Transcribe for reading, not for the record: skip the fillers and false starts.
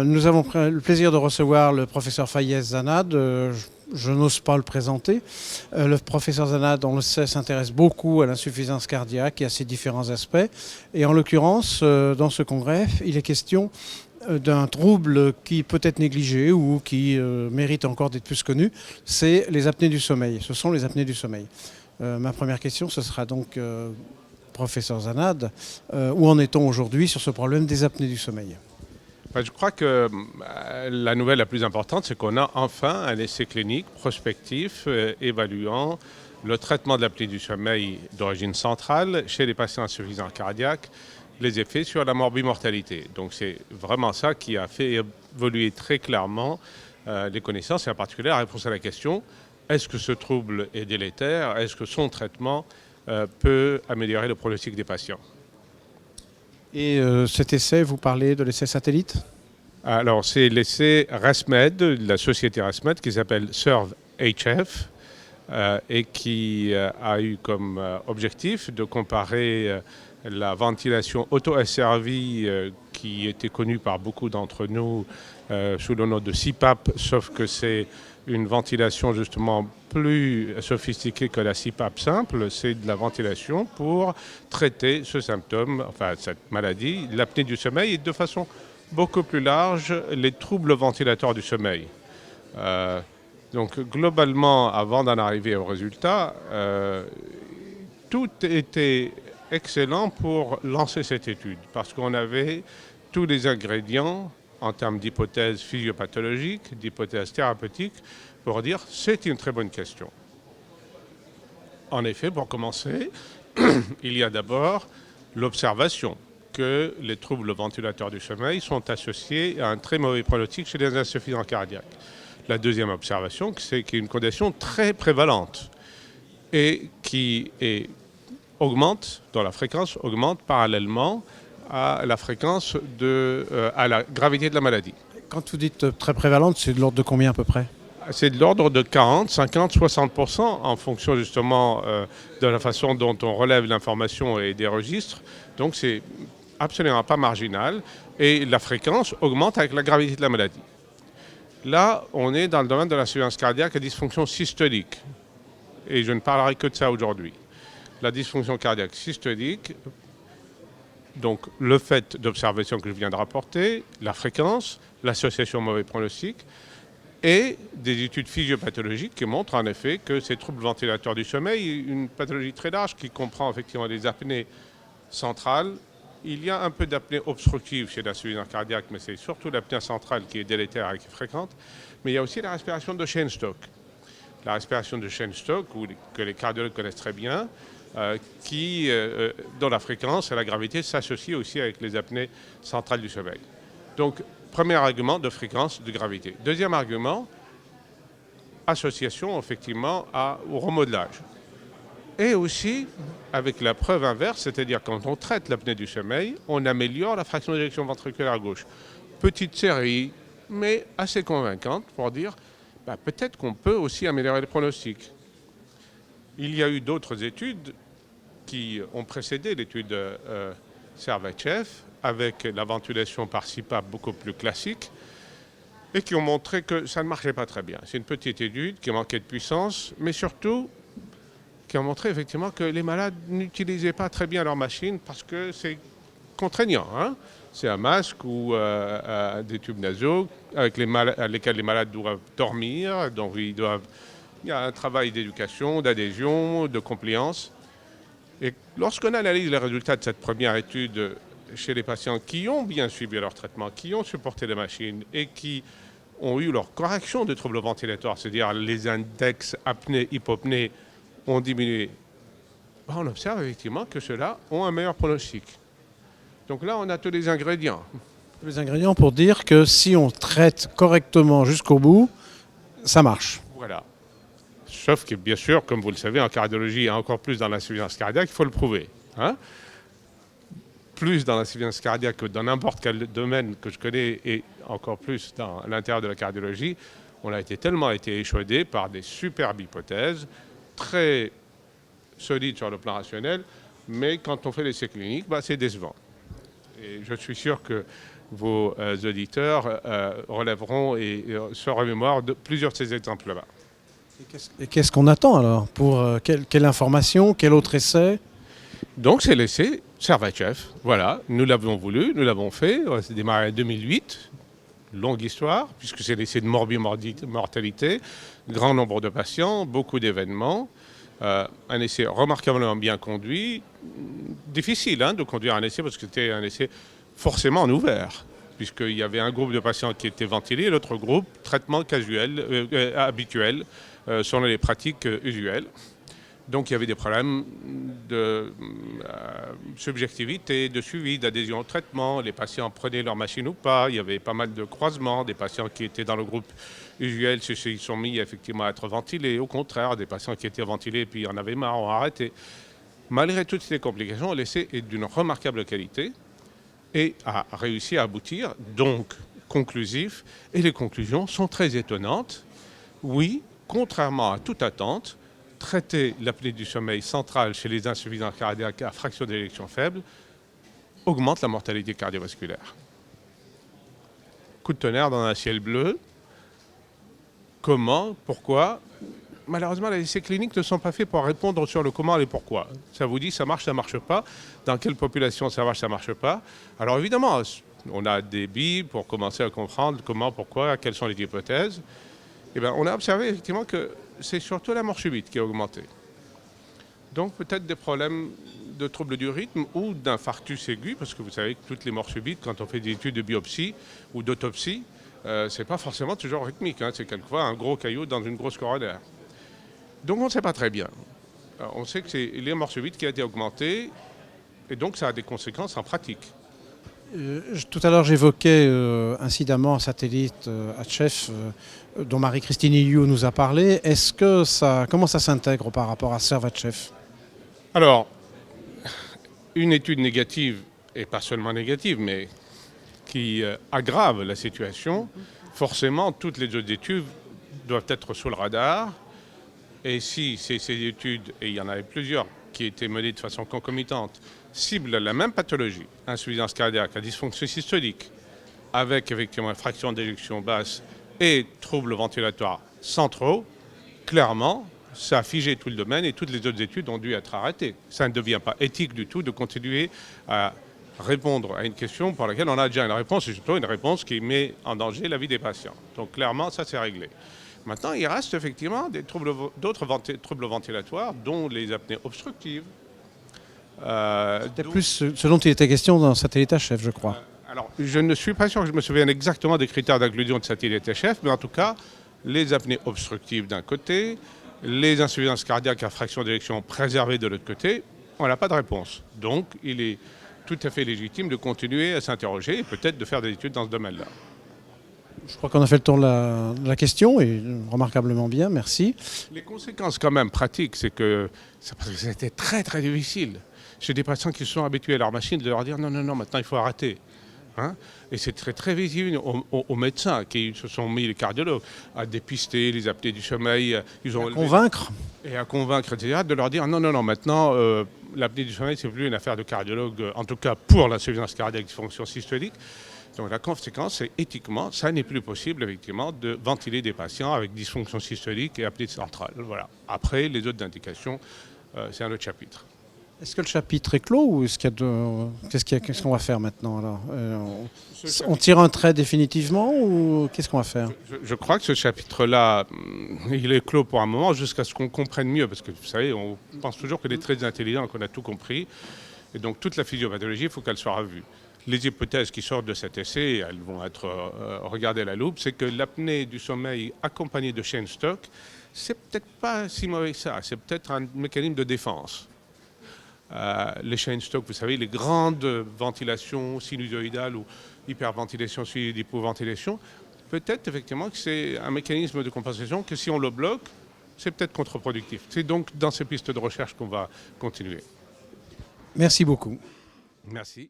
Nous avons le plaisir de recevoir le professeur Fayez Zanad. Je n'ose pas le présenter. Le professeur Zanad, on le sait, s'intéresse beaucoup à l'insuffisance cardiaque et à ses différents aspects. Et en l'occurrence, dans ce congrès, il est question d'un trouble qui peut être négligé ou qui mérite encore d'être plus connu, c'est les apnées du sommeil. Ce sont les apnées du sommeil. Ma première question, ce sera donc, professeur Zanad, où en est-on aujourd'hui sur ce problème des apnées du sommeil ? Je crois que la nouvelle la plus importante, c'est qu'on a enfin un essai clinique prospectif évaluant le traitement de l'apnée du sommeil d'origine centrale chez les patients insuffisants cardiaques, les effets sur la morbimortalité. Donc c'est vraiment ça qui a fait évoluer très clairement les connaissances et en particulier la réponse à la question est-ce que ce trouble est délétère? Est-ce que son traitement peut améliorer le pronostic des patients? Et cet essai, vous parlez de l'essai satellite ? Alors, c'est l'essai ResMed, la société ResMed, qui s'appelle SERVE-HF et qui a eu comme objectif de comparer la ventilation auto-asservie qui était connue par beaucoup d'entre nous sous le nom de CPAP, sauf que c'est une ventilation justement plus sophistiquée que la CPAP simple. C'est de la ventilation pour traiter ce symptôme, enfin cette maladie, l'apnée du sommeil, et de façon beaucoup plus large, les troubles ventilateurs du sommeil. Donc globalement, avant d'en arriver au résultat, tout était excellent pour lancer cette étude, parce qu'on avait tous les ingrédients en termes d'hypothèses physiopathologiques, d'hypothèses thérapeutiques, pour dire c'est une très bonne question. En effet, pour commencer, il y a d'abord l'observation que les troubles ventilateurs du sommeil sont associés à un très mauvais pronostic chez les insuffisants cardiaques. La deuxième observation, c'est qu'il y a une condition très prévalente et qui augmente, dont la fréquence augmente parallèlement à la fréquence à la gravité de la maladie. Quand vous dites très prévalente, c'est de l'ordre de combien à peu près ? C'est de l'ordre de 40, 50, 60% en fonction justement de la façon dont on relève l'information et des registres. Donc c'est absolument pas marginal et la fréquence augmente avec la gravité de la maladie. Là, on est dans le domaine de l'insuffisance cardiaque et dysfonction systolique. Et je ne parlerai que de ça aujourd'hui. La dysfonction cardiaque systolique, donc le fait d'observation que je viens de rapporter, la fréquence, l'association mauvais pronostic, et des études physiopathologiques qui montrent en effet que ces troubles ventilateurs du sommeil, une pathologie très large qui comprend effectivement les apnées centrales. Il y a un peu d'apnée obstructive chez l'insuffisance cardiaque, mais c'est surtout l'apnée centrale qui est délétère et qui est fréquente. Mais il y a aussi la respiration de Cheyne-Stokes. La respiration de Cheyne-Stokes, que les cardiologues connaissent très bien, dont la fréquence et la gravité s'associent aussi avec les apnées centrales du sommeil. Donc, premier argument de fréquence, de gravité. Deuxième argument, association effectivement au remodelage. Et aussi avec la preuve inverse, c'est-à-dire quand on traite l'apnée du sommeil, on améliore la fraction d'éjection ventriculaire gauche. Petite série, mais assez convaincante pour dire peut-être qu'on peut aussi améliorer le pronostic. Il y a eu d'autres études qui ont précédé l'étude SERVE-HF avec la ventilation par CPAP beaucoup plus classique et qui ont montré que ça ne marchait pas très bien. C'est une petite étude qui manquait de puissance, mais surtout qui a montré effectivement que les malades n'utilisaient pas très bien leur machine parce que c'est contraignant. C'est un masque ou des tubes nasaux avec lesquels les malades doivent dormir. Donc il y a un travail d'éducation, d'adhésion, de compliance. Et lorsqu'on analyse les résultats de cette première étude chez les patients qui ont bien suivi leur traitement, qui ont supporté les machines et qui ont eu leur correction de troubles ventilatoires, c'est-à-dire les index apnée-hypopnée ont diminué, on observe effectivement que ceux-là ont un meilleur pronostic. Donc là, on a tous les ingrédients. Les ingrédients pour dire que si on traite correctement jusqu'au bout, ça marche. Voilà. Sauf que, bien sûr, comme vous le savez, en cardiologie et encore plus dans l'insuffisance cardiaque, il faut le prouver. Plus dans l'insuffisance cardiaque que dans n'importe quel domaine que je connais et encore plus dans l'intérieur de la cardiologie, on a tellement été échaudé par des superbes hypothèses, très solides sur le plan rationnel, mais quand on fait l'essai clinique, c'est décevant. Et je suis sûr que vos auditeurs relèveront et se remémorent de plusieurs de ces exemples-là. Et qu'est-ce qu'on attend alors pour quelle information, quel autre essai? Donc c'est l'essai Servachev. Voilà, nous l'avons voulu, nous l'avons fait. C'est démarré en 2008. Longue histoire, puisque c'est l'essai de morbimortalité, grand nombre de patients, beaucoup d'événements. Un essai remarquablement bien conduit. Difficile de conduire un essai parce que c'était un essai forcément en ouvert, puisqu'il y avait un groupe de patients qui était ventilé et l'autre groupe traitement habituel selon les pratiques usuelles. Donc il y avait des problèmes de subjectivité, de suivi, d'adhésion au traitement. Les patients prenaient leur machine ou pas. Il y avait pas mal de croisements. Des patients qui étaient dans le groupe usuel se sont mis effectivement à être ventilés. Au contraire, des patients qui étaient ventilés et puis en avaient marre, ont arrêté. Malgré toutes ces complications, l'essai est d'une remarquable qualité et a réussi à aboutir, donc conclusif. Et les conclusions sont très étonnantes. Oui, contrairement à toute attente, traiter l'apnée du sommeil centrale chez les insuffisances cardiaques à fraction d'éjection faible augmente la mortalité cardiovasculaire. Coup de tonnerre dans un ciel bleu. Comment? Pourquoi? Malheureusement, les essais cliniques ne sont pas faits pour répondre sur le comment et le pourquoi. Ça vous dit ça marche pas. Dans quelle population ça marche pas. Alors évidemment, on a des billes pour commencer à comprendre comment, pourquoi, quelles sont les hypothèses. Eh bien, on a observé effectivement que c'est surtout la mort subite qui a augmenté. Donc peut-être des problèmes de troubles du rythme ou d'infarctus aigu, parce que vous savez que toutes les morts subites, quand on fait des études de biopsie ou d'autopsie, c'est pas forcément toujours rythmique. C'est quelquefois un gros caillou dans une grosse coronaire. Donc on ne sait pas très bien. On sait que c'est les morts subites qui a été augmentées, et donc ça a des conséquences en pratique. Tout à l'heure, j'évoquais incidemment un satellite HF dont Marie-Christine Iliou nous a parlé. Comment ça s'intègre par rapport à Servachev? Alors, une étude négative, et pas seulement négative, mais qui aggrave la situation, forcément, toutes les autres études doivent être sous le radar. Et si ces études, et il y en avait plusieurs qui étaient menées de façon concomitante, ciblent la même pathologie, insuffisance cardiaque, dysfonction systolique, avec effectivement une fraction d'éjection basse et troubles ventilatoires centraux, clairement, ça a figé tout le domaine et toutes les autres études ont dû être arrêtées. Ça ne devient pas éthique du tout de continuer à répondre à une question pour laquelle on a déjà une réponse, et surtout une réponse qui met en danger la vie des patients. Donc clairement, ça c'est réglé. Maintenant, il reste effectivement d'autres troubles ventilatoires, dont les apnées obstructives. C'était plus ce dont il était question dans Satellite HF, je crois. Alors, je ne suis pas sûr que je me souvienne exactement des critères d'inclusion de Satellite HF, mais en tout cas, les apnées obstructives d'un côté, les insuffisances cardiaques à fraction d'éjection préservées de l'autre côté, on n'a pas de réponse. Donc, il est tout à fait légitime de continuer à s'interroger et peut-être de faire des études dans ce domaine-là. Je crois qu'on a fait le tour de la question, et remarquablement bien, merci. Les conséquences quand même pratiques, c'est que c'était très très difficile. J'ai des patients qui se sont habitués à leur machine de leur dire non, maintenant il faut arrêter. Et c'est très très visible aux médecins qui se sont mis, les cardiologues, à dépister les apnées du sommeil. Ils ont convaincre. Et à convaincre, etc., de leur dire non, maintenant l'apnée du sommeil, c'est plus une affaire de cardiologue, en tout cas pour l'insuffisance cardiaque dysfonction systolique. Donc la conséquence, c'est éthiquement, ça n'est plus possible effectivement de ventiler des patients avec dysfonction systolique et apnée centrale. Voilà. Après, les autres indications, c'est un autre chapitre. Est-ce que le chapitre est clos ou qu'est-ce qu'on va faire maintenant alors on tire un trait définitivement ou qu'est-ce qu'on va faire? Je crois que ce chapitre-là, il est clos pour un moment jusqu'à ce qu'on comprenne mieux. Parce que vous savez, on pense toujours qu'on est très intelligent, qu'on a tout compris. Et donc toute la physiopathologie, il faut qu'elle soit revue. Les hypothèses qui sortent de cet essai, elles vont être regardées à la loupe, c'est que l'apnée du sommeil accompagnée de Cheyne-Stokes, c'est peut-être pas si mauvais que ça, c'est peut-être un mécanisme de défense. Les Cheyne-Stokes, vous savez, les grandes ventilations sinusoïdales ou hyperventilation suivie d'hypoventilation, peut-être effectivement que c'est un mécanisme de compensation que si on le bloque, c'est peut-être contre-productif. C'est donc dans ces pistes de recherche qu'on va continuer. Merci beaucoup. Merci.